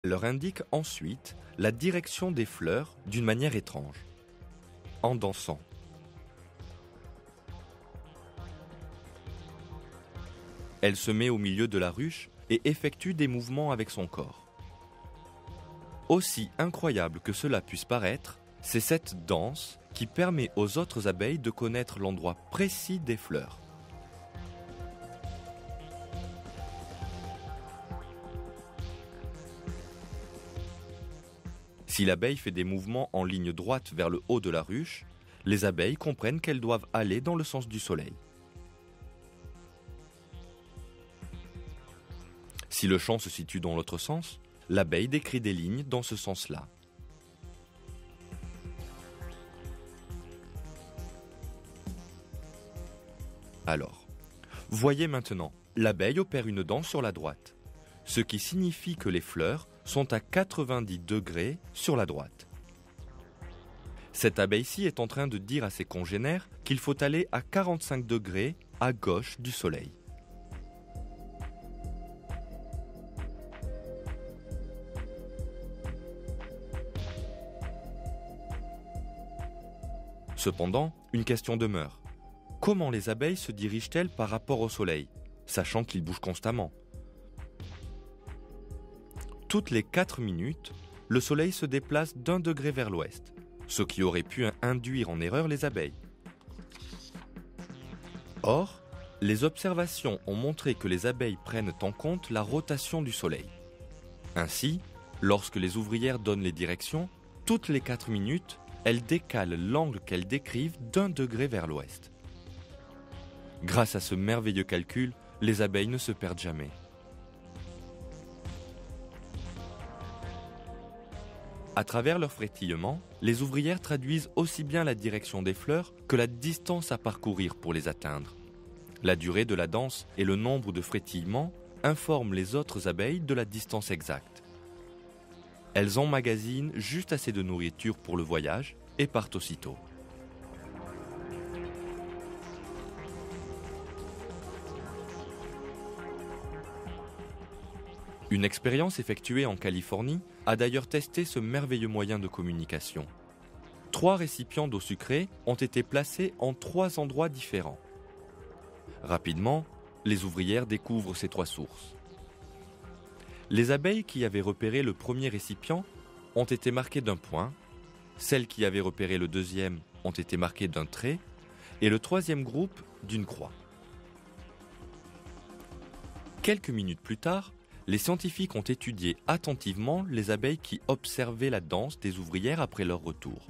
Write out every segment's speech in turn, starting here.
leur indique ensuite la direction des fleurs d'une manière étrange, en dansant. Elle se met au milieu de la ruche et effectue des mouvements avec son corps. Aussi incroyable que cela puisse paraître, c'est cette danse qui permet aux autres abeilles de connaître l'endroit précis des fleurs. Si l'abeille fait des mouvements en ligne droite vers le haut de la ruche, les abeilles comprennent qu'elles doivent aller dans le sens du soleil. Si le chant se situe dans l'autre sens, l'abeille décrit des lignes dans ce sens-là. Alors, voyez maintenant, l'abeille opère une danse sur la droite, ce qui signifie que les fleurs sont à 90 degrés sur la droite. Cette abeille-ci est en train de dire à ses congénères qu'il faut aller à 45 degrés à gauche du soleil. Cependant, une question demeure. Comment les abeilles se dirigent-elles par rapport au soleil, sachant qu'il bouge constamment ? Toutes les 4 minutes, le soleil se déplace d'1 degré vers l'ouest, ce qui aurait pu induire en erreur les abeilles. Or, les observations ont montré que les abeilles prennent en compte la rotation du soleil. Ainsi, lorsque les ouvrières donnent les directions, toutes les 4 minutes, elles décalent l'angle qu'elles décrivent d'1 degré vers l'ouest. Grâce à ce merveilleux calcul, les abeilles ne se perdent jamais. À travers leur frétillement, les ouvrières traduisent aussi bien la direction des fleurs que la distance à parcourir pour les atteindre. La durée de la danse et le nombre de frétillements informent les autres abeilles de la distance exacte. Elles emmagasinent juste assez de nourriture pour le voyage et partent aussitôt. Une expérience effectuée en Californie a d'ailleurs testé ce merveilleux moyen de communication. 3 récipients d'eau sucrée ont été placés en 3 endroits différents. Rapidement, les ouvrières découvrent ces 3 sources. Les abeilles qui avaient repéré le premier récipient ont été marquées d'un point, celles qui avaient repéré le deuxième ont été marquées d'un trait, et le troisième groupe d'une croix. Quelques minutes plus tard, les scientifiques ont étudié attentivement les abeilles qui observaient la danse des ouvrières après leur retour.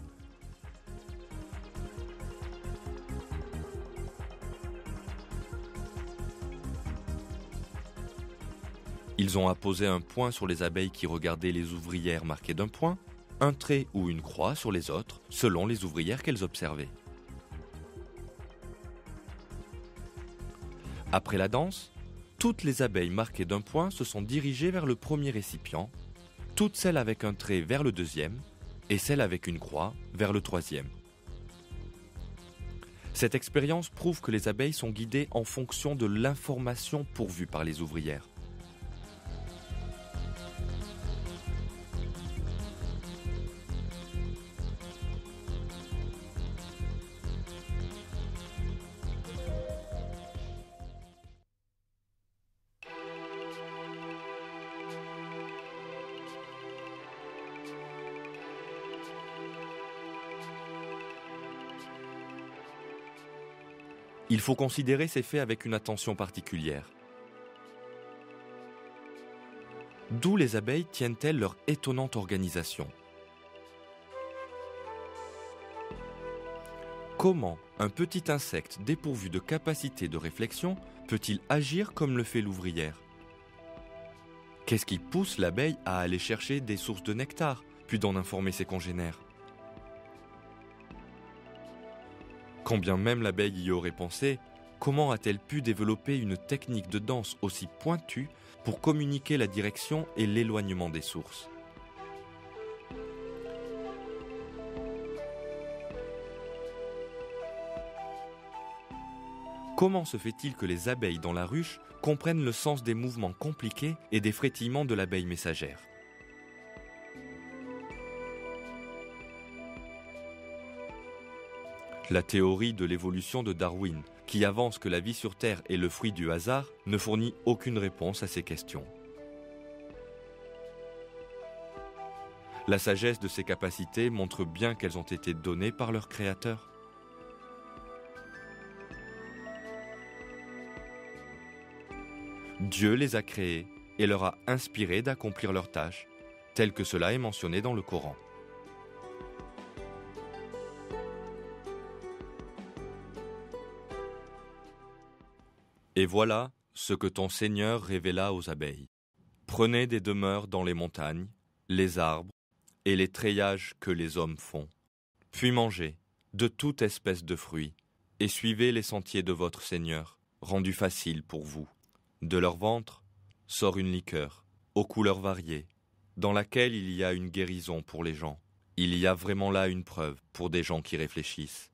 Ils ont apposé un point sur les abeilles qui regardaient les ouvrières marquées d'un point, un trait ou une croix sur les autres, selon les ouvrières qu'elles observaient. Après la danse, toutes les abeilles marquées d'un point se sont dirigées vers le premier récipient, toutes celles avec un trait vers le deuxième et celles avec une croix vers le troisième. Cette expérience prouve que les abeilles sont guidées en fonction de l'information pourvue par les ouvrières. Il faut considérer ces faits avec une attention particulière. D'où les abeilles tiennent-elles leur étonnante organisation ? Comment un petit insecte dépourvu de capacité de réflexion peut-il agir comme le fait l'ouvrière ? Qu'est-ce qui pousse l'abeille à aller chercher des sources de nectar, puis d'en informer ses congénères ? Quand bien même l'abeille y aurait pensé, comment a-t-elle pu développer une technique de danse aussi pointue pour communiquer la direction et l'éloignement des sources ? Comment se fait-il que les abeilles dans la ruche comprennent le sens des mouvements compliqués et des frétillements de l'abeille messagère ? La théorie de l'évolution de Darwin, qui avance que la vie sur Terre est le fruit du hasard, ne fournit aucune réponse à ces questions. La sagesse de ces capacités montre bien qu'elles ont été données par leur créateur. Dieu les a créés et leur a inspiré d'accomplir leurs tâches, tel que cela est mentionné dans le Coran. Et voilà ce que ton Seigneur révéla aux abeilles. Prenez des demeures dans les montagnes, les arbres et les treillages que les hommes font. Puis mangez de toute espèce de fruits et suivez les sentiers de votre Seigneur, rendus faciles pour vous. De leur ventre sort une liqueur, aux couleurs variées, dans laquelle il y a une guérison pour les gens. Il y a vraiment là une preuve pour des gens qui réfléchissent.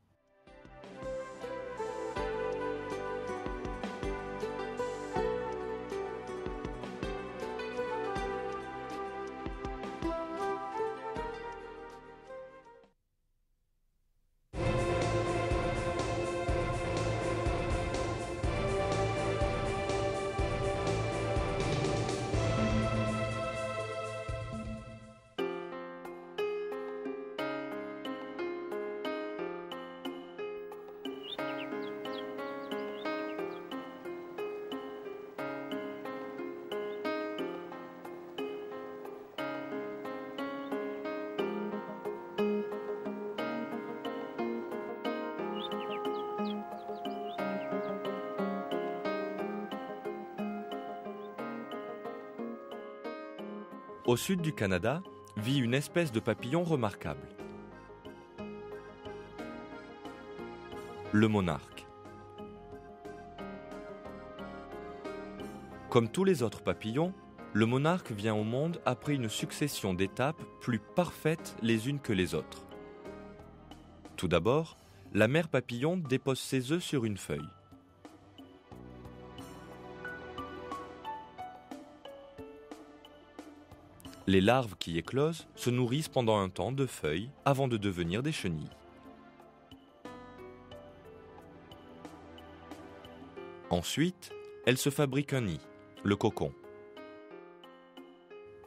Au sud du Canada vit une espèce de papillon remarquable. Le monarque. Comme tous les autres papillons, le monarque vient au monde après une succession d'étapes plus parfaites les unes que les autres. Tout d'abord, la mère papillon dépose ses œufs sur une feuille. Les larves qui éclosent se nourrissent pendant un temps de feuilles avant de devenir des chenilles. Ensuite, elles se fabriquent un nid, le cocon.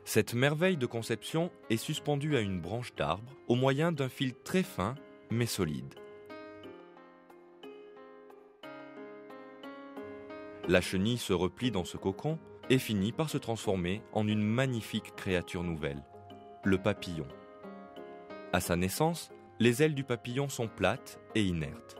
Cette merveille de conception est suspendue à une branche d'arbre au moyen d'un fil très fin mais solide. La chenille se replie dans ce cocon et finit par se transformer en une magnifique créature nouvelle, le papillon. À sa naissance, les ailes du papillon sont plates et inertes.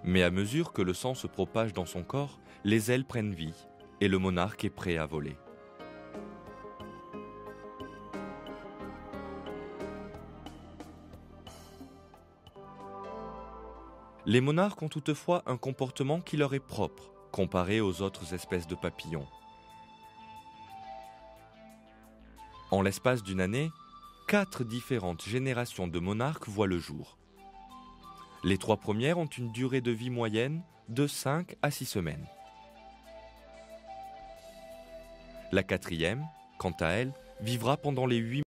Mais à mesure que le sang se propage dans son corps, les ailes prennent vie et le monarque est prêt à voler. Les monarques ont toutefois un comportement qui leur est propre, comparé aux autres espèces de papillons. En l'espace d'une année, 4 différentes générations de monarques voient le jour. Les 3 premières ont une durée de vie moyenne de 5 à 6 semaines. La 4e, quant à elle, vivra pendant les 8